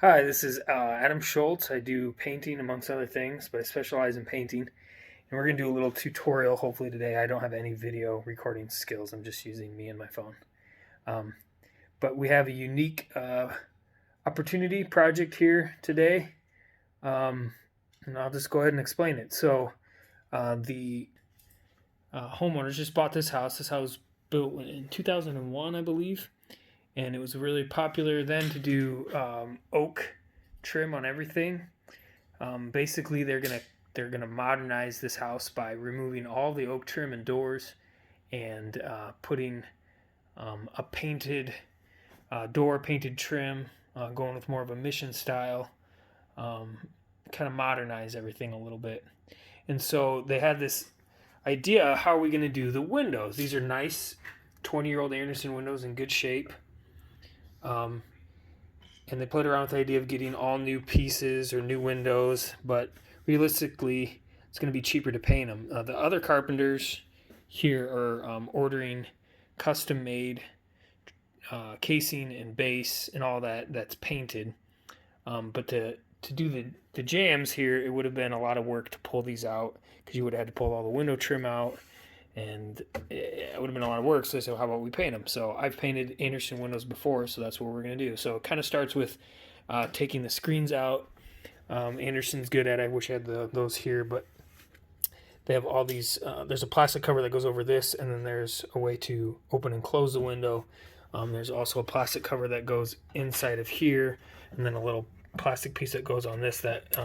Hi, this is Adam Schultz. I do painting amongst other things, but I specialize in painting. And we're going to do a little tutorial hopefully today. I don't have any video recording skills. I'm just using me and my phone. Um, but we have a unique opportunity project here today. And I'll just go ahead and explain it. So the homeowners just bought this house. This house was built in 2001, I believe. And it was really popular then to do oak trim on everything. Basically, they're gonna modernize this house by removing all the oak trim and doors and putting a painted door, painted trim, going with more of a mission style. Kind of modernize everything a little bit. And so they had this idea: how are we going to do the windows? These are nice 20-year-old Anderson windows in good shape. And they played around with the idea of getting all new pieces or new windows, but realistically, it's going to be cheaper to paint them. The other carpenters here are ordering custom-made casing and base and all that's painted. But to do the jambs here, it would have been a lot of work to pull these out because you would have had to pull all the window trim out. And it would have been a lot of work, so they said, how about we paint them? So I've painted Anderson windows before, so that's what we're going to do. So it kind of starts with taking the screens out. Anderson's good at it. I wish I had those here, but they have all these. There's a plastic cover that goes over this, and then there's a way to open and close the window. There's also a plastic cover that goes inside of here, and then a little plastic piece that goes on this that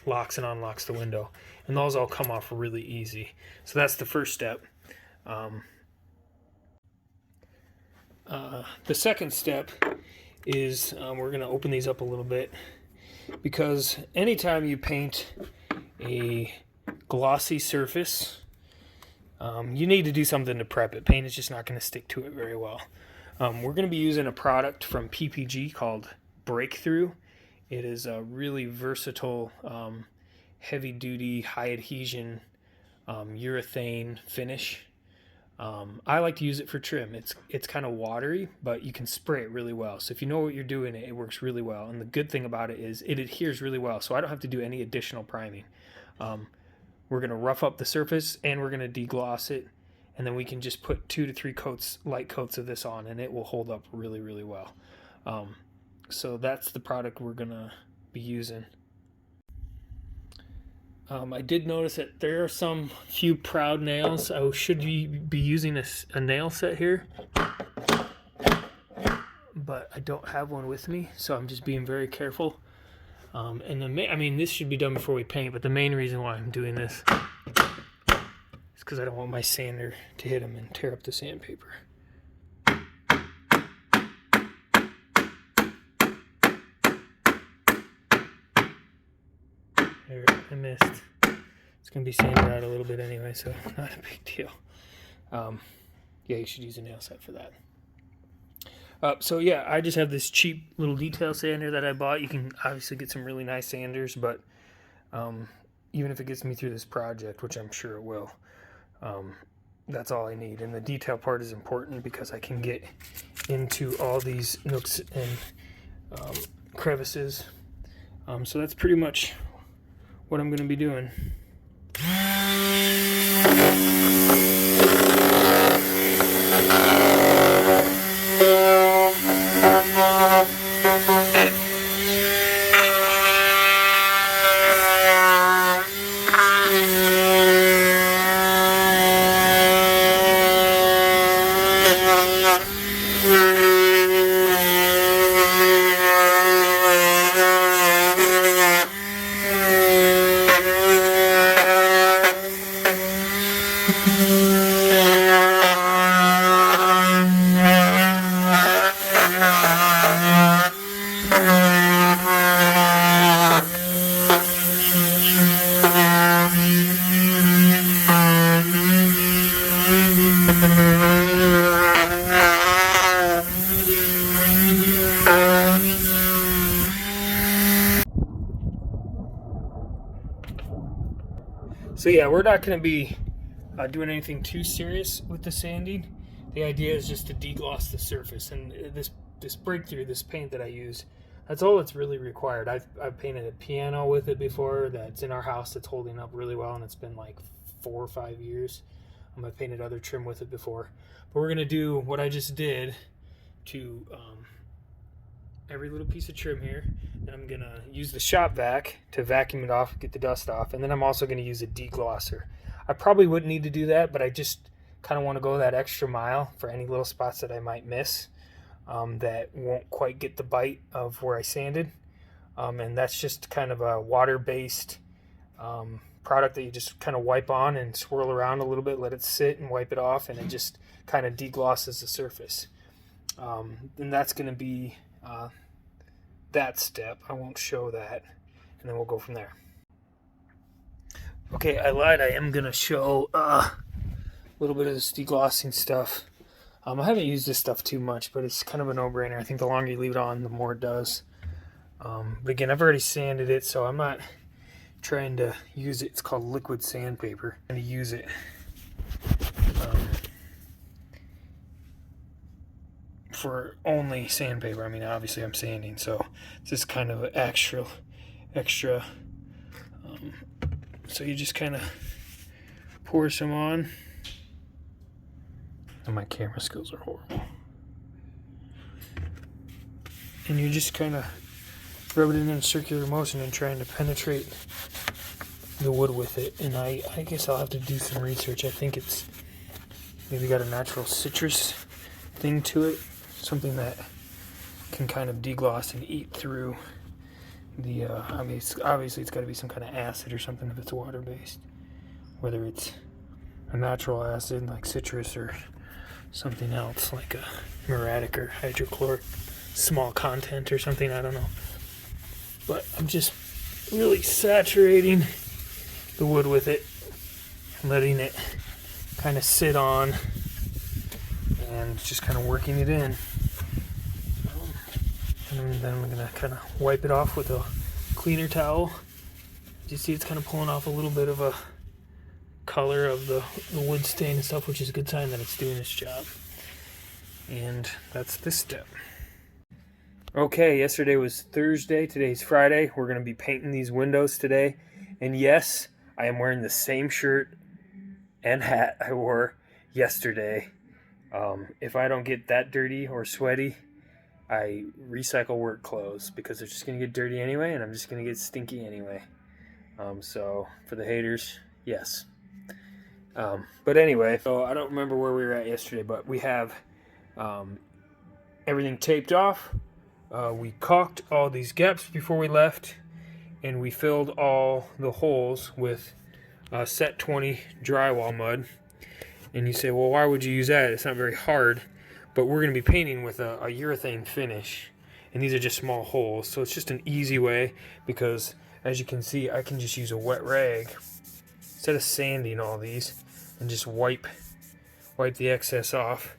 locks and unlocks the window. And those all come off really easy. So that's the first step. The second step is we're going to open these up a little bit, because anytime you paint a glossy surface, you need to do something to prep it. Paint is just not going to stick to it very well. We're going to be using a product from PPG called Breakthrough. It is a really versatile, heavy-duty, high-adhesion urethane finish. I like to use it for trim. It's kind of watery, but you can spray it really well. So if you know what you're doing, it works really well. And the good thing about it is it adheres really well, so I don't have to do any additional priming. We're going to rough up the surface, and we're going to degloss it, and then we can just put 2 to 3 light coats of this on, and it will hold up really, really well. So that's the product we're going to be using. I did notice that there are some few proud nails. I should be using a nail set here, but I don't have one with me, so I'm just being very careful. And this should be done before we paint, but the main reason why I'm doing this is because I don't want my sander to hit them and tear up the sandpaper. I missed. It's going to be sanded out a little bit anyway, so not a big deal. Yeah, you should use a nail set for that. So yeah, I just have this cheap little detail sander that I bought. You can obviously get some really nice sanders, but even if it gets me through this project, which I'm sure it will, that's all I need. And the detail part is important because I can get into all these nooks and crevices. So that's pretty much what I'm going to be doing. So yeah, we're not going to be doing anything too serious with the sanding. The idea is just to degloss the surface, and this Breakthrough, this paint that I use, That's all that's really required. I've painted a piano with it before that's in our house that's holding up really well, and it's been like 4 or 5 years. I've painted other trim with it before. But we're going to do what I just did to every little piece of trim here. And I'm going to use the shop vac to vacuum it off, get the dust off. And then I'm also going to use a deglosser. I probably wouldn't need to do that, but I just kind of want to go that extra mile for any little spots that I might miss that won't quite get the bite of where I sanded. And that's just kind of a water-based product that you just kind of wipe on and swirl around a little bit, let it sit and wipe it off, and it just kind of deglosses the surface. And that's going to be that step. I won't show that, and then we'll go from there. Okay, I lied. I am going to show a little bit of this deglossing stuff. I haven't used this stuff too much, but it's kind of a no-brainer. I think the longer you leave it on, the more it does. But again, I've already sanded it, so I'm not trying to use it. It's called liquid sandpaper. I'm going to use it for only sandpaper. I mean, obviously I'm sanding, so this is kind of extra. So you just kind of pour some on. And my camera skills are horrible. And you just kind of rub it in a circular motion and trying to penetrate the wood with it. And I guess I'll have to do some research. I think it's maybe got a natural citrus thing to it, something that can kind of degloss and eat through the I mean, obviously it's got to be some kind of acid or something if it's water based, whether it's a natural acid like citrus or something else like a muriatic or hydrochloric small content or something, I don't know. But I'm just really saturating the wood with it, letting it kind of sit on, and just kind of working it in. And then I'm going to kind of wipe it off with a cleaner towel. You see it's kind of pulling off a little bit of a color of the wood stain and stuff, which is a good sign that it's doing its job. And that's this step. Okay, yesterday was Thursday, today's Friday. We're going to be painting these windows today. And yes, I am wearing the same shirt and hat I wore yesterday. If I don't get that dirty or sweaty, I recycle work clothes because they're just going to get dirty anyway, and I'm just going to get stinky anyway. So for the haters, yes. But anyway, so I don't remember where we were at yesterday, but we have everything taped off. We caulked all these gaps before we left, and we filled all the holes with set 20 drywall mud. And you say, well, why would you use that? It's not very hard. But we're going to be painting with a urethane finish, and these are just small holes. So it's just an easy way, because as you can see, I can just use a wet rag instead of sanding all these, and just wipe the excess off.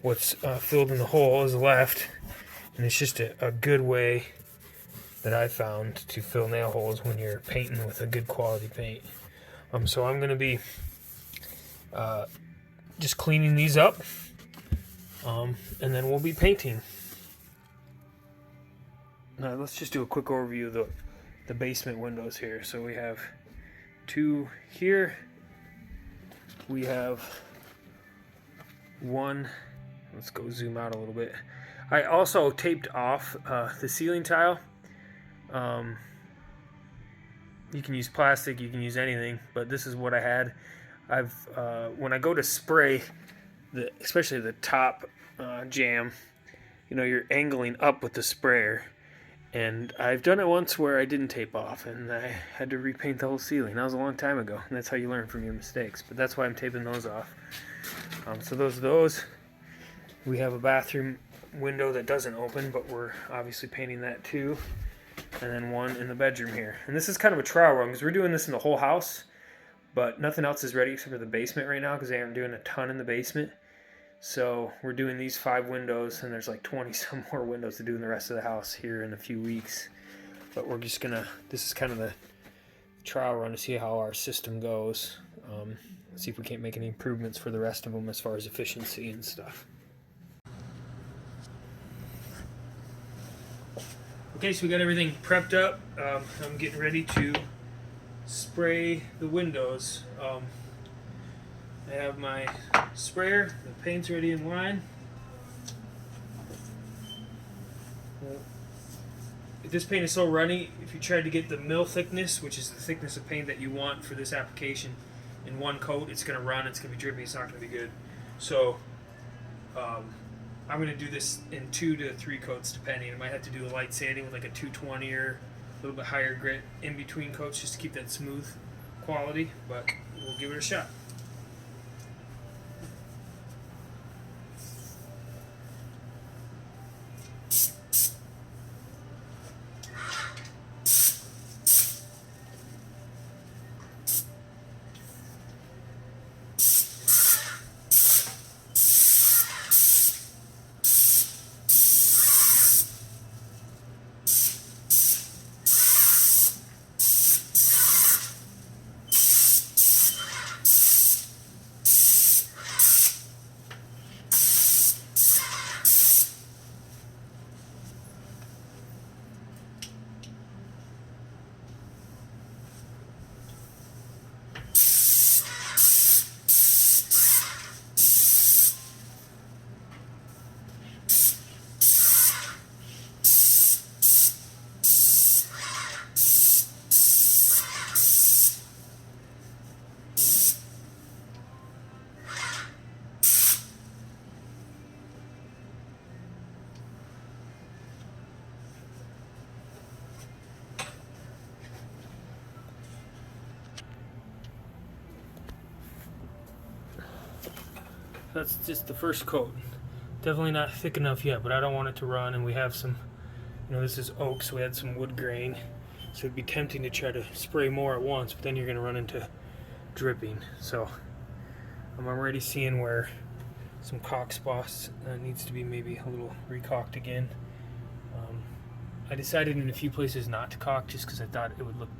What's filled in the hole is left, and it's just a good way that I found to fill nail holes when you're painting with a good quality paint. So I'm going to be just cleaning these up, and then we'll be painting. Now let's just do a quick overview of the basement windows here. So we have 2 here. We have 1. Let's go zoom out a little bit. I also taped off the ceiling tile. You can use plastic, you can use anything, but this is what I had. When I go to spray, especially the top jam, you're angling up with the sprayer. And I've done it once where I didn't tape off, and I had to repaint the whole ceiling. That was a long time ago, and that's how you learn from your mistakes. But that's why I'm taping those off. So those are those. We have a bathroom window that doesn't open, but we're obviously painting that too. And then one in the bedroom here. And this is kind of a trial run, because we're doing this in the whole house, but nothing else is ready except for the basement right now, because they aren't doing a ton in the basement. So we're doing these 5 windows, and there's like 20 some more windows to do in the rest of the house here in a few weeks. But we're just gonna, this is kind of the trial run to see how our system goes. See if we can't make any improvements for the rest of them as far as efficiency and stuff. Okay, so we got everything prepped up. I'm getting ready to spray the windows. I have my sprayer, the paint's ready in line. This paint is so runny, if you tried to get the mill thickness, which is the thickness of paint that you want for this application, in one coat, it's going to run, it's going to be drippy, it's not going to be good. So I'm going to do this in 2 to 3 coats depending. I might have to do a light sanding with like a 220 or a little bit higher grit in between coats just to keep that smooth quality, but we'll give it a shot. That's just the first coat. Definitely not thick enough yet, but I don't want it to run, and we have some, this is oak, so we had some wood grain, so it'd be tempting to try to spray more at once, but then you're going to run into dripping. So I'm already seeing where some caulk spots needs to be maybe a little recocked again. I decided in a few places not to caulk just because I thought it would look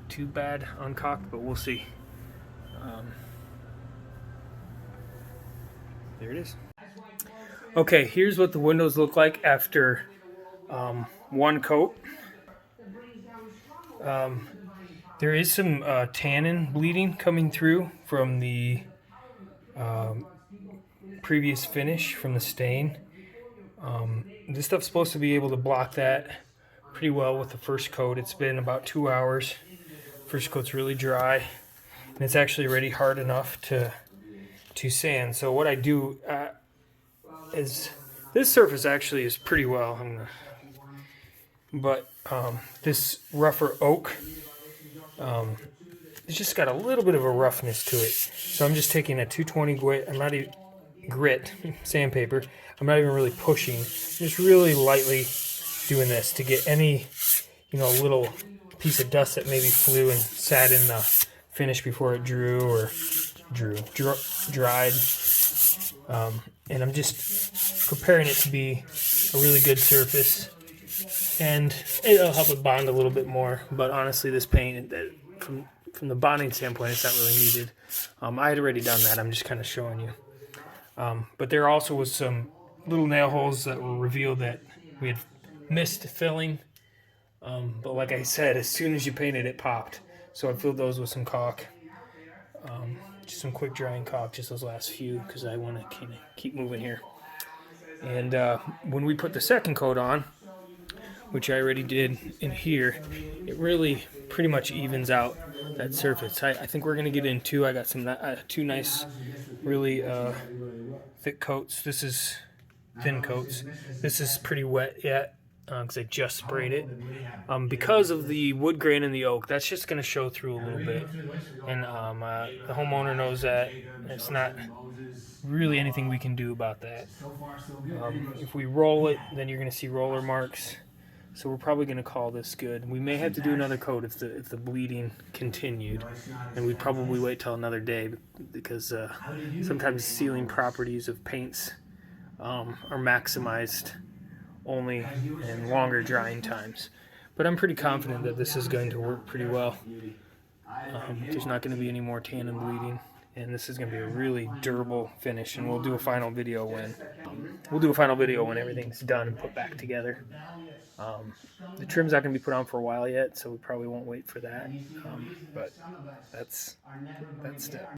too bad uncaulked, but we'll see. There it is. Okay, here's what the windows look like after one coat. There is some tannin bleeding coming through from the previous finish, from the stain. This stuff's supposed to be able to block that pretty well with the first coat. It's been about 2 hours. First coat's really dry, and it's actually already hard enough to sand. So what I do is, this surface actually is pretty well, but this rougher oak, it's just got a little bit of a roughness to it. So I'm just taking a 220 grit. I'm not even sandpaper. I'm not even really pushing. I'm just really lightly doing this to get any, little piece of dust that maybe flew and sat in the finish before it dried. And I'm just preparing it to be a really good surface, and it'll help it bond a little bit more. But honestly, this paint, from the bonding standpoint, it's not really needed. I had already done that. I'm just kind of showing you. But there also was some little nail holes that were revealed that we had missed filling. But like I said, as soon as you painted it, popped. So I filled those with some caulk. Just some quick drying caulk, just those last few, because I want to kind of keep moving here. And when we put the second coat on, which I already did in here, it really pretty much evens out that surface. I think we're going to get in 2. I got some 2 nice, really thick coats. This is thin coats. This is pretty wet yet, because I just sprayed it. Because of the wood grain and the oak, that's just going to show through a little bit. And the homeowner knows that. It's not really anything we can do about that. If we roll it, then you're going to see roller marks. So we're probably going to call this good. We may have to do another coat if the bleeding continued, and we'd probably wait till another day, because sometimes sealing properties of paints are maximized only in longer drying times. But I'm pretty confident that this is going to work pretty well. There's not going to be any more tannin bleeding, and this is going to be a really durable finish. And we'll do a final video when everything's done and put back together. The trim's not going to be put on for a while yet, so we probably won't wait for that. But that's step.